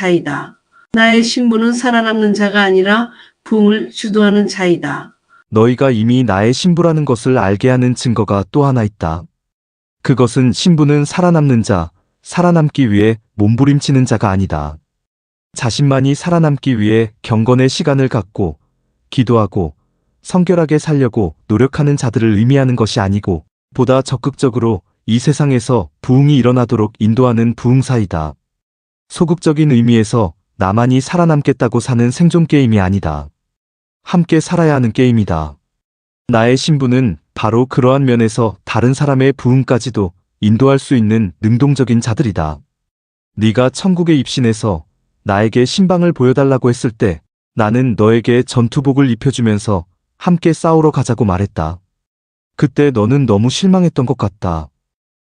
자이다. 나의 신부는 살아남는 자가 아니라 부흥을 주도하는 자이다. 너희가 이미 나의 신부라는 것을 알게 하는 증거가 또 하나 있다. 그것은 신부는 살아남는 자, 살아남기 위해 몸부림치는 자가 아니다. 자신만이 살아남기 위해 경건의 시간을 갖고 기도하고 성결하게 살려고 노력하는 자들을 의미하는 것이 아니고 보다 적극적으로 이 세상에서 부흥이 일어나도록 인도하는 부흥사이다. 소극적인 의미에서 나만이 살아남겠다고 사는 생존 게임이 아니다. 함께 살아야 하는 게임이다. 나의 신부는 바로 그러한 면에서 다른 사람의 부흥까지도 인도할 수 있는 능동적인 자들이다. 네가 천국에 입신해서 나에게 신방을 보여달라고 했을 때 나는 너에게 전투복을 입혀주면서 함께 싸우러 가자고 말했다. 그때 너는 너무 실망했던 것 같다.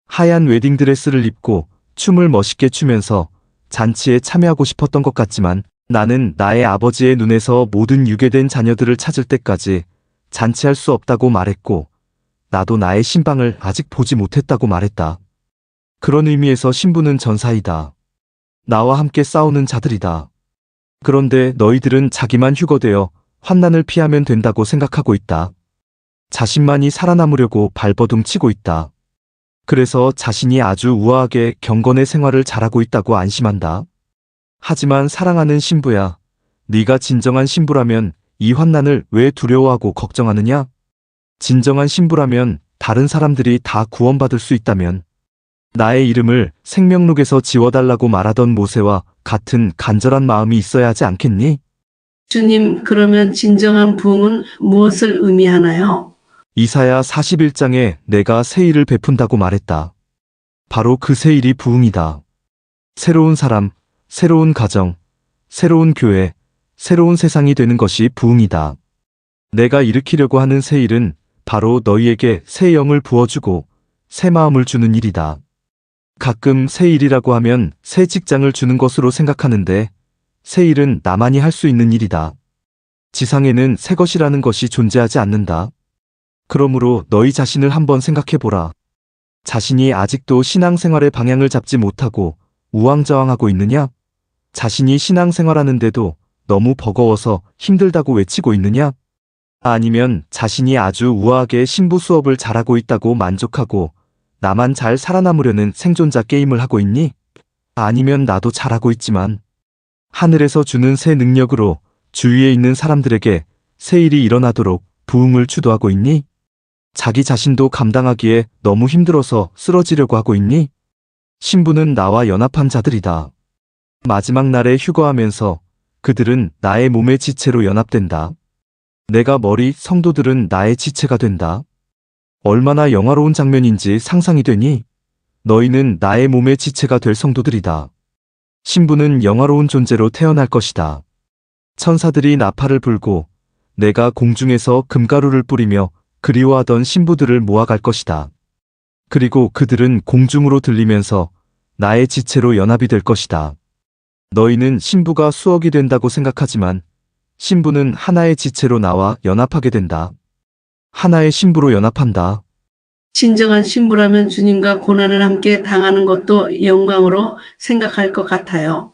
하얀 웨딩드레스를 입고 춤을 멋있게 추면서 잔치에 참여하고 싶었던 것 같지만 나는 나의 아버지의 눈에서 모든 유괴된 자녀들을 찾을 때까지 잔치할 수 없다고 말했고 나도 나의 신방을 아직 보지 못했다고 말했다. 그런 의미에서 신부는 전사이다. 나와 함께 싸우는 자들이다. 그런데 너희들은 자기만 휴거되어 환난을 피하면 된다고 생각하고 있다. 자신만이 살아남으려고 발버둥 치고 있다. 그래서 자신이 아주 우아하게 경건의 생활을 잘하고 있다고 안심한다. 하지만 사랑하는 신부야, 네가 진정한 신부라면 이 환난을 왜 두려워하고 걱정하느냐? 진정한 신부라면 다른 사람들이 다 구원받을 수 있다면 나의 이름을 생명록에서 지워달라고 말하던 모세와 같은 간절한 마음이 있어야 하지 않겠니? 주님, 그러면 진정한 부흥은 무엇을 의미하나요? 이사야 41장에 내가 새 일을 베푼다고 말했다. 바로 그 새 일이 부흥이다. 새로운 사람, 새로운 가정, 새로운 교회, 새로운 세상이 되는 것이 부흥이다. 내가 일으키려고 하는 새 일은 바로 너희에게 새 영을 부어주고 새 마음을 주는 일이다. 가끔 새 일이라고 하면 새 직장을 주는 것으로 생각하는데 새 일은 나만이 할 수 있는 일이다. 지상에는 새 것이라는 것이 존재하지 않는다. 그러므로 너희 자신을 한번 생각해보라. 자신이 아직도 신앙생활의 방향을 잡지 못하고 우왕좌왕하고 있느냐? 자신이 신앙생활하는데도 너무 버거워서 힘들다고 외치고 있느냐? 아니면 자신이 아주 우아하게 신부 수업을 잘하고 있다고 만족하고 나만 잘 살아남으려는 생존자 게임을 하고 있니? 아니면 나도 잘하고 있지만 하늘에서 주는 새 능력으로 주위에 있는 사람들에게 새 일이 일어나도록 부흥을 주도하고 있니? 자기 자신도 감당하기에 너무 힘들어서 쓰러지려고 하고 있니? 신부는 나와 연합한 자들이다. 마지막 날에 휴거하면서 그들은 나의 몸의 지체로 연합된다. 내가 머리, 성도들은 나의 지체가 된다. 얼마나 영화로운 장면인지 상상이 되니? 너희는 나의 몸의 지체가 될 성도들이다. 신부는 영화로운 존재로 태어날 것이다. 천사들이 나팔을 불고 내가 공중에서 금가루를 뿌리며 그리워하던 신부들을 모아갈 것이다. 그리고 그들은 공중으로 들리면서 나의 지체로 연합이 될 것이다. 너희는 신부가 수억이 된다고 생각하지만 신부는 하나의 지체로 나와 연합하게 된다. 하나의 신부로 연합한다. 진정한 신부라면 주님과 고난을 함께 당하는 것도 영광으로 생각할 것 같아요.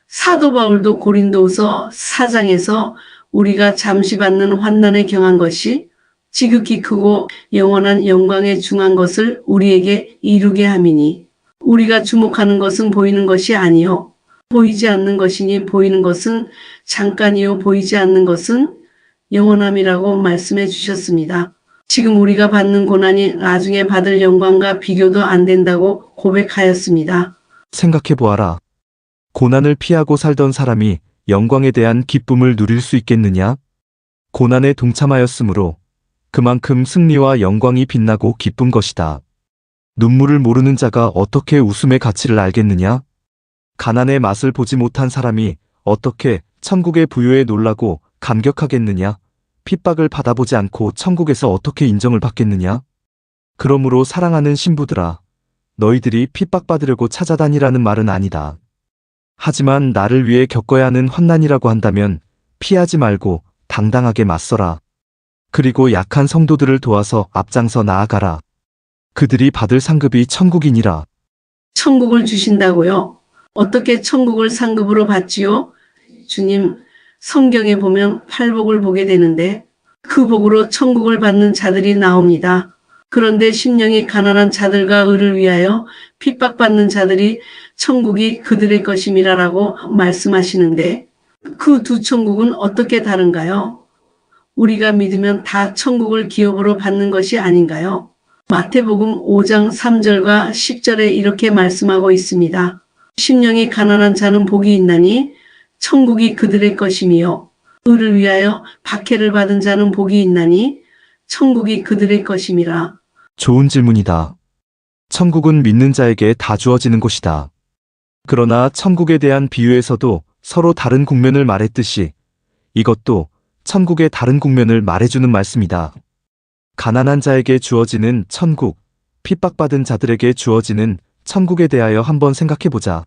사도 바울도 고린도후서 4장에서 우리가 잠시 받는 환난에 경한 것이 지극히 크고 영원한 영광에 중한 것을 우리에게 이루게 함이니 우리가 주목하는 것은 보이는 것이 아니요 보이지 않는 것이니 보이는 것은 잠깐이요 보이지 않는 것은 영원함이라고 말씀해 주셨습니다. 지금 우리가 받는 고난이 나중에 받을 영광과 비교도 안 된다고 고백하였습니다. 생각해 보아라. 고난을 피하고 살던 사람이 영광에 대한 기쁨을 누릴 수 있겠느냐? 고난에 동참하였으므로 그만큼 승리와 영광이 빛나고 기쁜 것이다. 눈물을 모르는 자가 어떻게 웃음의 가치를 알겠느냐? 가난의 맛을 보지 못한 사람이 어떻게 천국의 부유에 놀라고 감격하겠느냐? 핍박을 받아보지 않고 천국에서 어떻게 인정을 받겠느냐? 그러므로 사랑하는 신부들아, 너희들이 핍박받으려고 찾아다니라는 말은 아니다. 하지만 나를 위해 겪어야 하는 환난이라고 한다면 피하지 말고 당당하게 맞서라. 그리고 약한 성도들을 도와서 앞장서 나아가라. 그들이 받을 상급이 천국이니라. 천국을 주신다고요? 어떻게 천국을 상급으로 받지요? 주님, 성경에 보면 팔복을 보게 되는데 그 복으로 천국을 받는 자들이 나옵니다. 그런데 심령이 가난한 자들과 의를 위하여 핍박받는 자들이 천국이 그들의 것임이라고 말씀하시는데 그 두 천국은 어떻게 다른가요? 우리가 믿으면 다 천국을 기업으로 받는 것이 아닌가요? 마태복음 5장 3절과 10절에 이렇게 말씀하고 있습니다. 심령이 가난한 자는 복이 있나니 천국이 그들의 것이며 의를 위하여 박해를 받은 자는 복이 있나니 천국이 그들의 것임이라. 좋은 질문이다. 천국은 믿는 자에게 다 주어지는 곳이다. 그러나 천국에 대한 비유에서도 서로 다른 국면을 말했듯이 이것도 천국의 다른 국면을 말해주는 말씀이다. 가난한 자에게 주어지는 천국, 핍박받은 자들에게 주어지는 천국에 대하여 한번 생각해보자.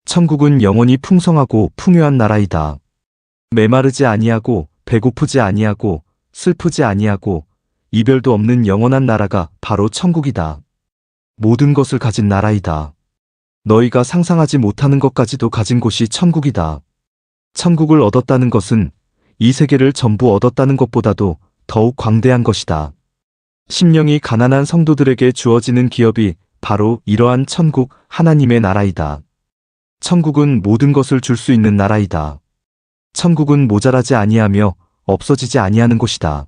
천국은 영원히 풍성하고 풍요한 나라이다. 메마르지 아니하고 배고프지 아니하고 슬프지 아니하고 이별도 없는 영원한 나라가 바로 천국이다. 모든 것을 가진 나라이다. 너희가 상상하지 못하는 것까지도 가진 곳이 천국이다. 천국을 얻었다는 것은 이 세계를 전부 얻었다는 것보다도 더욱 광대한 것이다. 심령이 가난한 성도들에게 주어지는 기업이 바로 이러한 천국 하나님의 나라이다. 천국은 모든 것을 줄 수 있는 나라이다. 천국은 모자라지 아니하며 없어지지 아니하는 곳이다.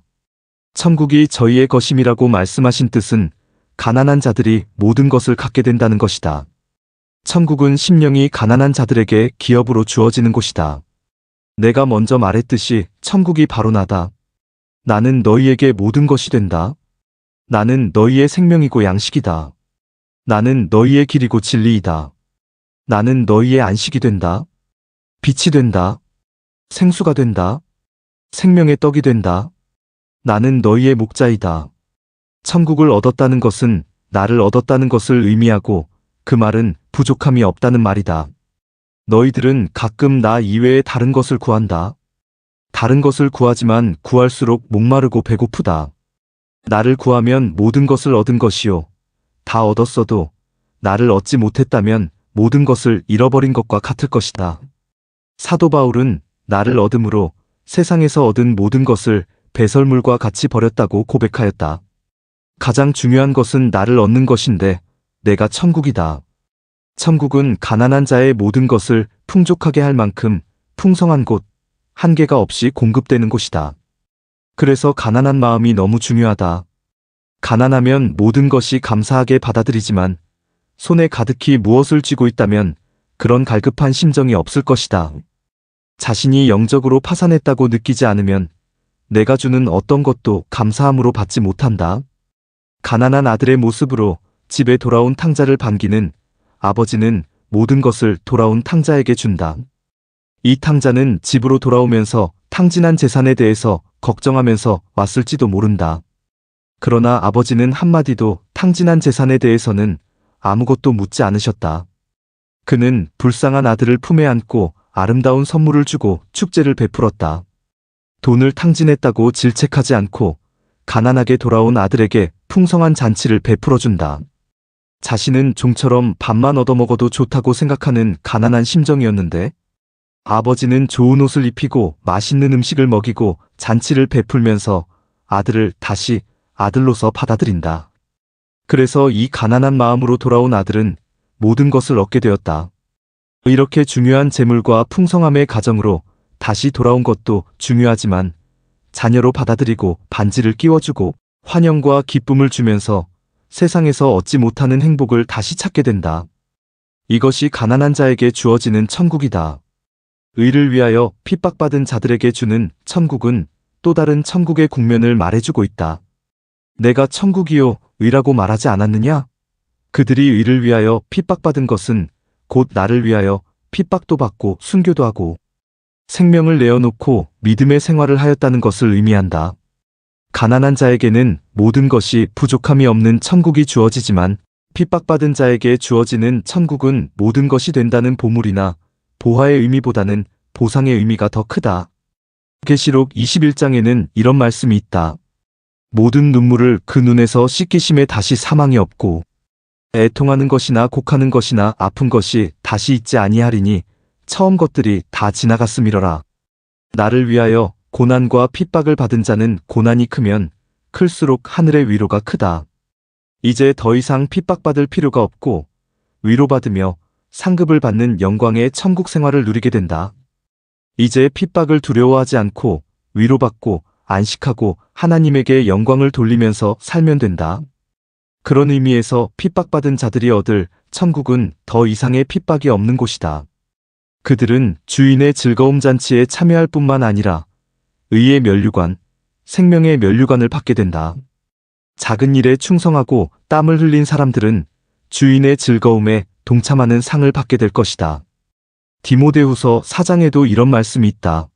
천국이 저희의 것임이라고 말씀하신 뜻은 가난한 자들이 모든 것을 갖게 된다는 것이다. 천국은 심령이 가난한 자들에게 기업으로 주어지는 곳이다. 내가 먼저 말했듯이 천국이 바로 나다. 나는 너희에게 모든 것이 된다. 나는 너희의 생명이고 양식이다. 나는 너희의 길이고 진리이다. 나는 너희의 안식이 된다. 빛이 된다. 생수가 된다. 생명의 떡이 된다. 나는 너희의 목자이다. 천국을 얻었다는 것은 나를 얻었다는 것을 의미하고 그 말은 부족함이 없다는 말이다. 너희들은 가끔 나 이외에 다른 것을 구한다. 다른 것을 구하지만 구할수록 목마르고 배고프다. 나를 구하면 모든 것을 얻은 것이요. 다 얻었어도 나를 얻지 못했다면 모든 것을 잃어버린 것과 같을 것이다. 사도 바울은 나를 얻음으로 세상에서 얻은 모든 것을 배설물과 같이 버렸다고 고백하였다. 가장 중요한 것은 나를 얻는 것인데 내가 천국이다. 천국은 가난한 자의 모든 것을 풍족하게 할 만큼 풍성한 곳, 한계가 없이 공급되는 곳이다. 그래서 가난한 마음이 너무 중요하다. 가난하면 모든 것이 감사하게 받아들이지만 손에 가득히 무엇을 쥐고 있다면 그런 갈급한 심정이 없을 것이다. 자신이 영적으로 파산했다고 느끼지 않으면 내가 주는 어떤 것도 감사함으로 받지 못한다. 가난한 아들의 모습으로 집에 돌아온 탕자를 반기는 아버지는 모든 것을 돌아온 탕자에게 준다. 이 탕자는 집으로 돌아오면서 탕진한 재산에 대해서 걱정하면서 왔을지도 모른다. 그러나 아버지는 한마디도 탕진한 재산에 대해서는 아무것도 묻지 않으셨다. 그는 불쌍한 아들을 품에 안고 아름다운 선물을 주고 축제를 베풀었다. 돈을 탕진했다고 질책하지 않고 가난하게 돌아온 아들에게 풍성한 잔치를 베풀어준다. 자신은 종처럼 밥만 얻어먹어도 좋다고 생각하는 가난한 심정이었는데 아버지는 좋은 옷을 입히고 맛있는 음식을 먹이고 잔치를 베풀면서 아들을 다시 아들로서 받아들인다. 그래서 이 가난한 마음으로 돌아온 아들은 모든 것을 얻게 되었다. 이렇게 중요한 재물과 풍성함의 가정으로 다시 돌아온 것도 중요하지만 자녀로 받아들이고 반지를 끼워주고 환영과 기쁨을 주면서 세상에서 얻지 못하는 행복을 다시 찾게 된다. 이것이 가난한 자에게 주어지는 천국이다. 의를 위하여 핍박받은 자들에게 주는 천국은 또 다른 천국의 국면을 말해주고 있다. 내가 천국이요 의라고 말하지 않았느냐? 그들이 의를 위하여 핍박받은 것은 곧 나를 위하여 핍박도 받고 순교도 하고 생명을 내어놓고 믿음의 생활을 하였다는 것을 의미한다. 가난한 자에게는 모든 것이 부족함이 없는 천국이 주어지지만 핍박받은 자에게 주어지는 천국은 모든 것이 된다는 보물이나 보화의 의미보다는 보상의 의미가 더 크다. 계시록 21장에는 이런 말씀이 있다. 모든 눈물을 그 눈에서 씻기심에 다시 사망이 없고 애통하는 것이나 곡하는 것이나 아픈 것이 다시 있지 아니하리니 처음 것들이 다 지나갔음이러라. 나를 위하여 고난과 핍박을 받은 자는 고난이 크면 클수록 하늘의 위로가 크다. 이제 더 이상 핍박받을 필요가 없고 위로받으며 상급을 받는 영광의 천국 생활을 누리게 된다. 이제 핍박을 두려워하지 않고 위로받고 안식하고 하나님에게 영광을 돌리면서 살면 된다. 그런 의미에서 핍박받은 자들이 얻을 천국은 더 이상의 핍박이 없는 곳이다. 그들은 주인의 즐거움 잔치에 참여할 뿐만 아니라 의의 면류관, 생명의 면류관을 받게 된다. 작은 일에 충성하고 땀을 흘린 사람들은 주인의 즐거움에 동참하는 상을 받게 될 것이다. 디모데후서 4장에도 이런 말씀이 있다.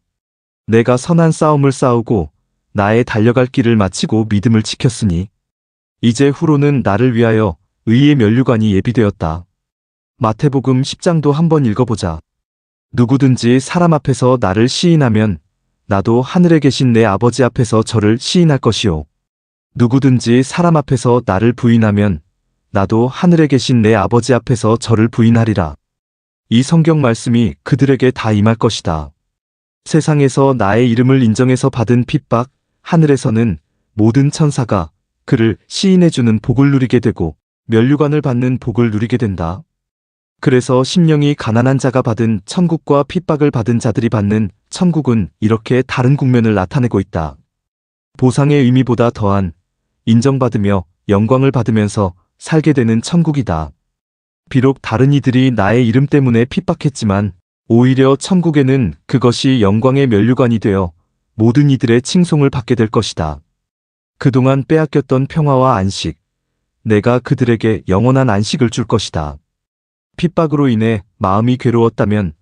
내가 선한 싸움을 싸우고 나의 달려갈 길을 마치고 믿음을 지켰으니 이제 후로는 나를 위하여 의의 면류관이 예비되었다. 마태복음 10장도 한번 읽어보자. 누구든지 사람 앞에서 나를 시인하면 나도 하늘에 계신 내 아버지 앞에서 저를 시인할 것이요. 누구든지 사람 앞에서 나를 부인하면 나도 하늘에 계신 내 아버지 앞에서 저를 부인하리라. 이 성경 말씀이 그들에게 다 임할 것이다. 세상에서 나의 이름을 인정해서 받은 핍박, 하늘에서는 모든 천사가 그를 시인해주는 복을 누리게 되고 면류관을 받는 복을 누리게 된다. 그래서 심령이 가난한 자가 받은 천국과 핍박을 받은 자들이 받는 천국은 이렇게 다른 국면을 나타내고 있다. 보상의 의미보다 더한 인정받으며 영광을 받으면서 살게 되는 천국이다. 비록 다른 이들이 나의 이름 때문에 핍박했지만 오히려 천국에는 그것이 영광의 면류관이 되어 모든 이들의 칭송을 받게 될 것이다. 그동안 빼앗겼던 평화와 안식, 내가 그들에게 영원한 안식을 줄 것이다. 핍박으로 인해 마음이 괴로웠다면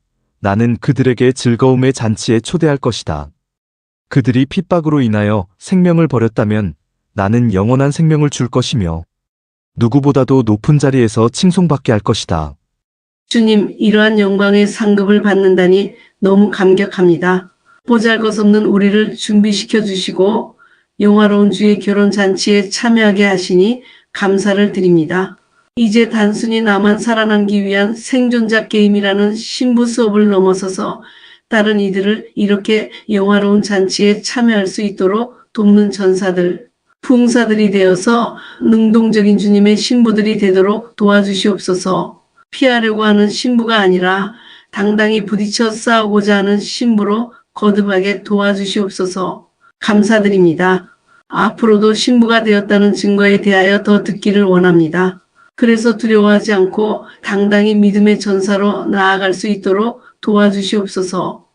나는 그들에게 즐거움의 잔치에 초대할 것이다. 그들이 핍박으로 인하여 생명을 버렸다면 나는 영원한 생명을 줄 것이며 누구보다도 높은 자리에서 칭송받게 할 것이다. 주님, 이러한 영광의 상급을 받는다니 너무 감격합니다. 보잘것없는 우리를 준비시켜 주시고 영화로운 주의 결혼 잔치에 참여하게 하시니 감사를 드립니다. 이제 단순히 나만 살아남기 위한 생존자 게임이라는 신부 수업을 넘어서서 다른 이들을 이렇게 영화로운 잔치에 참여할 수 있도록 돕는 전사들, 부흥사들이 되어서 능동적인 주님의 신부들이 되도록 도와주시옵소서. 피하려고 하는 신부가 아니라 당당히 부딪혀 싸우고자 하는 신부로 거듭하게 도와주시옵소서. 감사드립니다. 앞으로도 신부가 되었다는 증거에 대하여 더 듣기를 원합니다. 그래서 두려워하지 않고 당당히 믿음의 전사로 나아갈 수 있도록 도와주시옵소서.